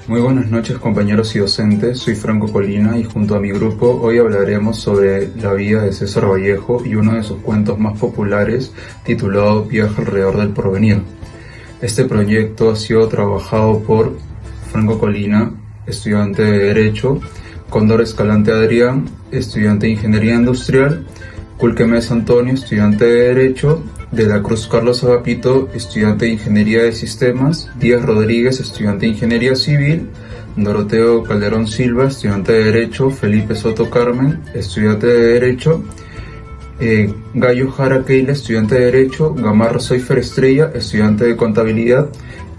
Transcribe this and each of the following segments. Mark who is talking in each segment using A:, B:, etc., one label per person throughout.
A: Muy buenas noches compañeros y docentes, soy Franco Colina y junto a mi grupo hoy hablaremos sobre la vida de César Vallejo y uno de sus cuentos más populares titulado Viaje alrededor del porvenir. Este proyecto ha sido trabajado por Franco Colina, estudiante de Derecho, Cóndor Escalante Adrián, estudiante de Ingeniería Industrial, Culquemes Antonio, estudiante de Derecho, De la Cruz Carlos Agapito, estudiante de Ingeniería de Sistemas, Díaz Rodríguez, estudiante de Ingeniería Civil, Doroteo Calderón Silva, estudiante de Derecho, Felipe Soto Carmen, estudiante de Derecho, Gallo Jara Keila, estudiante de Derecho, Gamarra Soifer Estrella, estudiante de Contabilidad,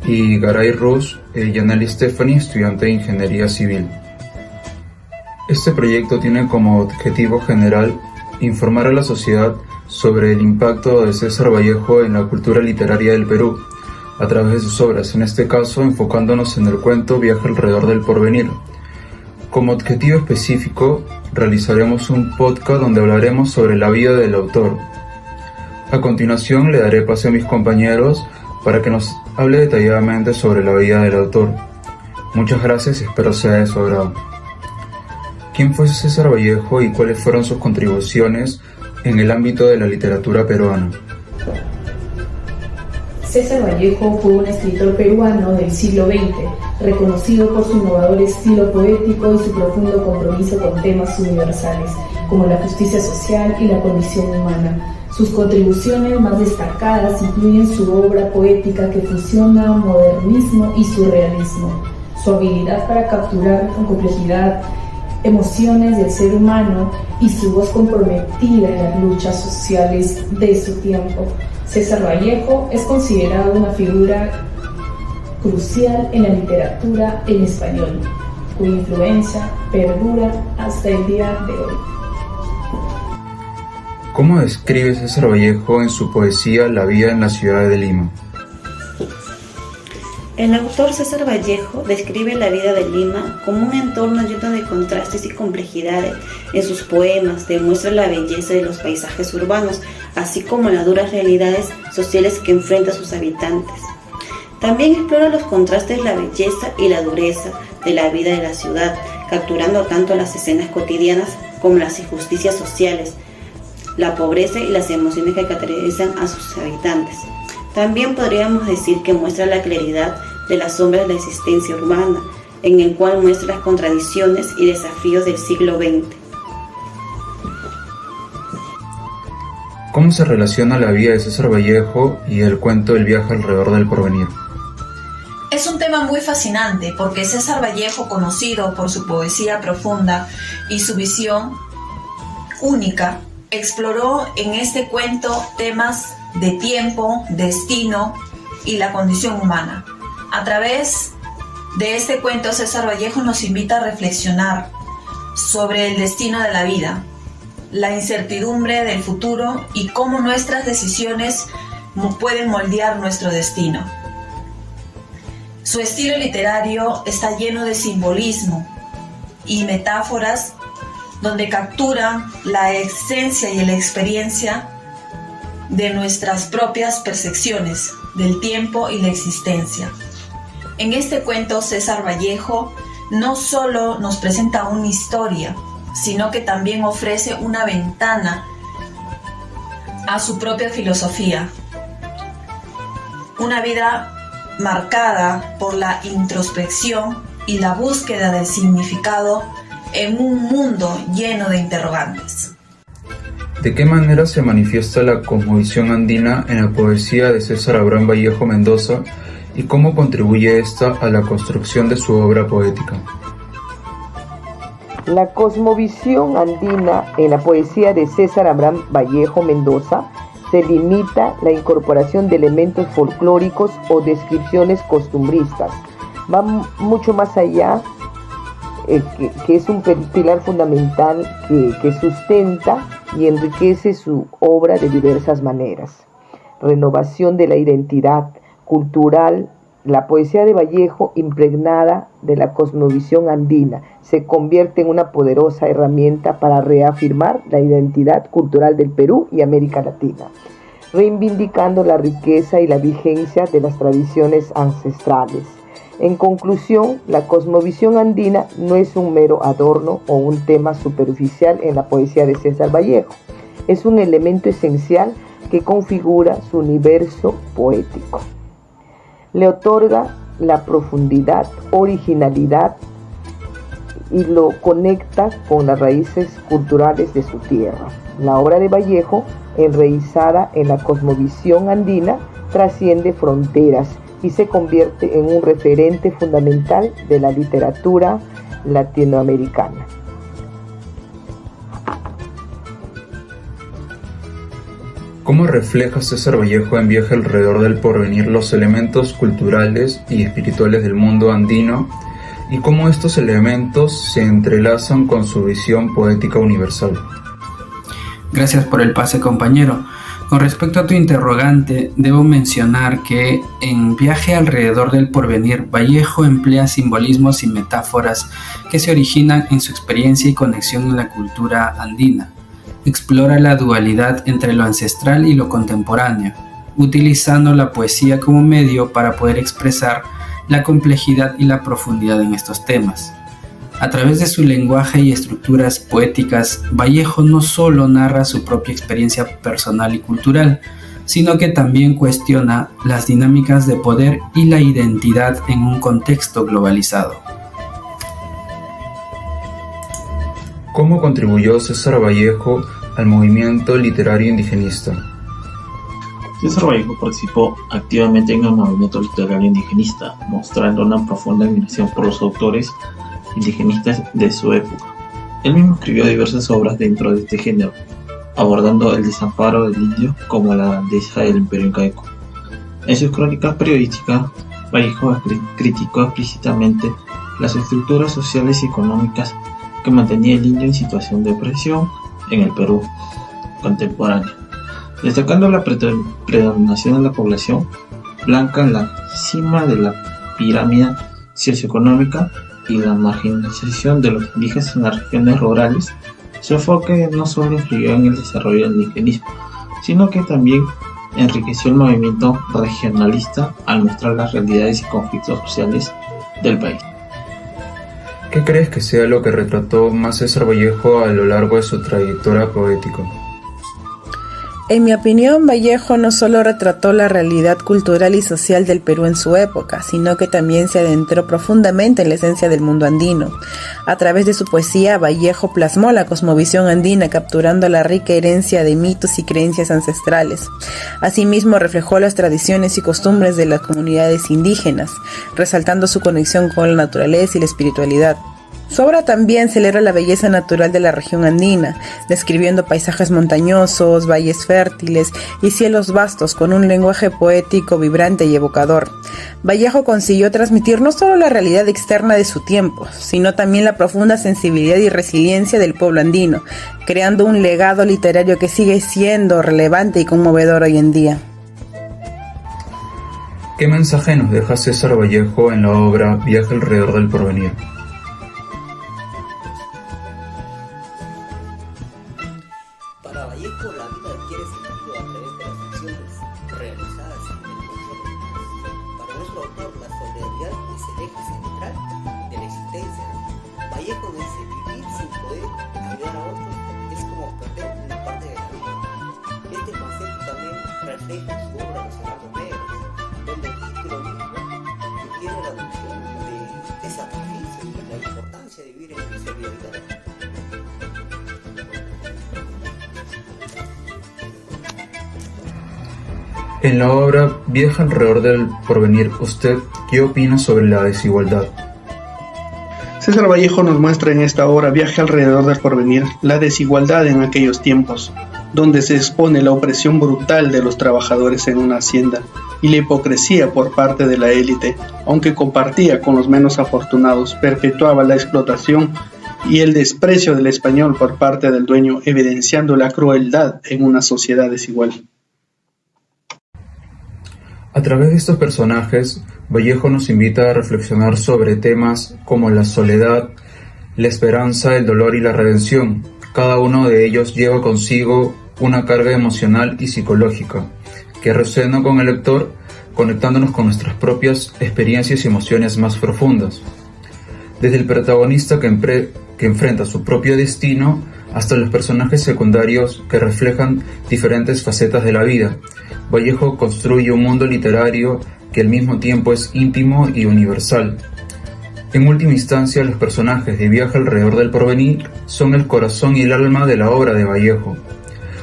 A: y Garay Ruz Yaneli Stephanie, estudiante de Ingeniería Civil. Este proyecto tiene como objetivo general informar a la sociedad sobre el impacto de César Vallejo en la cultura literaria del Perú, a través de sus obras, en este caso enfocándonos en el cuento Viaje alrededor del porvenir. Como objetivo específico, realizaremos un podcast donde hablaremos sobre la vida del autor. A continuación le daré pase a mis compañeros para que nos hable detalladamente sobre la vida del autor. Muchas gracias y espero sea de su agrado. ¿Quién fue César Vallejo y cuáles fueron sus contribuciones en el ámbito de la literatura peruana?
B: César Vallejo fue un escritor peruano del siglo XX, reconocido por su innovador estilo poético y su profundo compromiso con temas universales, como la justicia social y la condición humana. Sus contribuciones más destacadas incluyen su obra poética que fusiona modernismo y surrealismo, su habilidad para capturar con complejidad emociones del ser humano y su voz comprometida en las luchas sociales de su tiempo. César Vallejo es considerado una figura crucial en la literatura en español, cuya influencia perdura hasta el día de hoy.
A: ¿Cómo describe César Vallejo en su poesía la vida en la ciudad de Lima?
C: El autor César Vallejo describe la vida de Lima como un entorno lleno de contrastes y complejidades. En sus poemas demuestra la belleza de los paisajes urbanos, así como las duras realidades sociales que enfrentan sus habitantes. También explora los contrastes, la belleza y la dureza de la vida de la ciudad, capturando tanto las escenas cotidianas como las injusticias sociales, la pobreza y las emociones que caracterizan a sus habitantes. También podríamos decir que muestra la claridad de las sombras de la existencia urbana, en el cual muestra las contradicciones y desafíos del siglo XX.
A: ¿Cómo se relaciona la vida de César Vallejo y el cuento El viaje alrededor del porvenir?
D: Es un tema muy fascinante porque César Vallejo, conocido por su poesía profunda y su visión única, exploró en este cuento temas de tiempo, destino y la condición humana. A través de este cuento, César Vallejo nos invita a reflexionar sobre el destino de la vida, la incertidumbre del futuro y cómo nuestras decisiones pueden moldear nuestro destino. Su estilo literario está lleno de simbolismo y metáforas donde capturan la esencia y la experiencia de nuestras propias percepciones del tiempo y la existencia. En este cuento, César Vallejo no solo nos presenta una historia, sino que también ofrece una ventana a su propia filosofía. Una vida marcada por la introspección y la búsqueda del significado en un mundo lleno de interrogantes.
A: ¿De qué manera se manifiesta la cosmovisión andina en la poesía de César Abraham Vallejo Mendoza y cómo contribuye esta a la construcción de su obra poética?
E: La cosmovisión andina en la poesía de César Abraham Vallejo Mendoza se limita a la incorporación de elementos folclóricos o descripciones costumbristas. Va mucho más allá, que es un pilar fundamental que sustenta y enriquece su obra de diversas maneras. Renovación de la identidad cultural La poesía de Vallejo, impregnada de la cosmovisión andina, se convierte en una poderosa herramienta para reafirmar la identidad cultural del Perú y América Latina, reivindicando la riqueza y la vigencia de las tradiciones ancestrales. En conclusión, la cosmovisión andina no es un mero adorno o un tema superficial en la poesía de César Vallejo. Es un elemento esencial que configura su universo poético. Le otorga la profundidad, originalidad y lo conecta con las raíces culturales de su tierra. La obra de Vallejo, enraizada en la cosmovisión andina, trasciende fronteras y se convierte en un referente fundamental de la literatura latinoamericana.
A: ¿Cómo refleja César Vallejo en Viaje alrededor del porvenir los elementos culturales y espirituales del mundo andino y cómo estos elementos se entrelazan con su visión poética universal?
F: Gracias por el pase, compañero. Con respecto a tu interrogante, debo mencionar que en Viaje alrededor del porvenir, Vallejo emplea simbolismos y metáforas que se originan en su experiencia y conexión en la cultura andina. Explora la dualidad entre lo ancestral y lo contemporáneo, utilizando la poesía como medio para poder expresar la complejidad y la profundidad en estos temas. A través de su lenguaje y estructuras poéticas, Vallejo no solo narra su propia experiencia personal y cultural, sino que también cuestiona las dinámicas de poder y la identidad en un contexto globalizado.
A: ¿Cómo contribuyó César Vallejo al movimiento literario indigenista?
G: César Vallejo participó activamente en el movimiento literario indigenista, mostrando una profunda admiración por los autores indigenistas de su época. Él mismo escribió diversas obras dentro de este género, abordando el desamparo del indio como la grandeza del imperio incaico. En sus crónicas periodísticas, Vallejo criticó explícitamente las estructuras sociales y económicas que mantenía el indio en situación de opresión en el Perú contemporáneo, destacando la predominación de la población blanca en la cima de la pirámide socioeconómica y la marginalización de los indígenas en las regiones rurales. Su enfoque no solo influyó en el desarrollo del indigenismo, sino que también enriqueció el movimiento regionalista al mostrar las realidades y conflictos sociales del país.
A: ¿Qué crees que sea lo que retrató más César Vallejo a lo largo de su trayectoria poética?
H: En mi opinión, Vallejo no solo retrató la realidad cultural y social del Perú en su época, sino que también se adentró profundamente en la esencia del mundo andino. A través de su poesía, Vallejo plasmó la cosmovisión andina, capturando la rica herencia de mitos y creencias ancestrales. Asimismo, reflejó las tradiciones y costumbres de las comunidades indígenas, resaltando su conexión con la naturaleza y la espiritualidad. Su obra también celebra la belleza natural de la región andina, describiendo paisajes montañosos, valles fértiles y cielos vastos con un lenguaje poético, vibrante y evocador. Vallejo consiguió transmitir no solo la realidad externa de su tiempo, sino también la profunda sensibilidad y resiliencia del pueblo andino, creando un legado literario que sigue siendo relevante y conmovedor hoy en día.
A: ¿Qué mensaje nos deja César Vallejo en la obra Viaje alrededor del porvenir?
I: Para Vallejo, la vida adquiere sentido a través de las acciones realizadas en el presente. Para nuestro autor, la solidaridad es el eje central de la existencia. Vallejo dice: vivir sin poder ayudar a otros es como perder una parte de la vida. Este concepto también refleja su obra Los Hermanos Negros, donde el título mismo sugiere la noción de sacrificio y la importancia de vivir en solidaridad.
A: En la obra Viaje alrededor del porvenir, ¿usted qué opina sobre la desigualdad?
J: César Vallejo nos muestra en esta obra Viaje alrededor del porvenir la desigualdad en aquellos tiempos, donde se expone la opresión brutal de los trabajadores en una hacienda y la hipocresía por parte de la élite, aunque compartía con los menos afortunados, perpetuaba la explotación y el desprecio del español por parte del dueño, evidenciando la crueldad en una sociedad desigual.
A: A través de estos personajes, Vallejo nos invita a reflexionar sobre temas como la soledad, la esperanza, el dolor y la redención. Cada uno de ellos lleva consigo una carga emocional y psicológica que resuena con el lector, conectándonos con nuestras propias experiencias y emociones más profundas. Desde el protagonista que enfrenta su propio destino hasta los personajes secundarios que reflejan diferentes facetas de la vida, Vallejo construye un mundo literario que al mismo tiempo es íntimo y universal. En última instancia, los personajes de Viaje alrededor del porvenir son el corazón y el alma de la obra de Vallejo,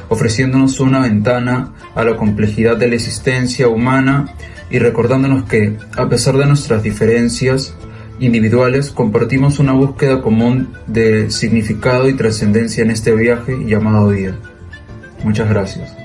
A: ofreciéndonos una ventana a la complejidad de la existencia humana y recordándonos que, a pesar de nuestras diferencias individuales, compartimos una búsqueda común de significado y trascendencia en este viaje llamado vida. Muchas gracias.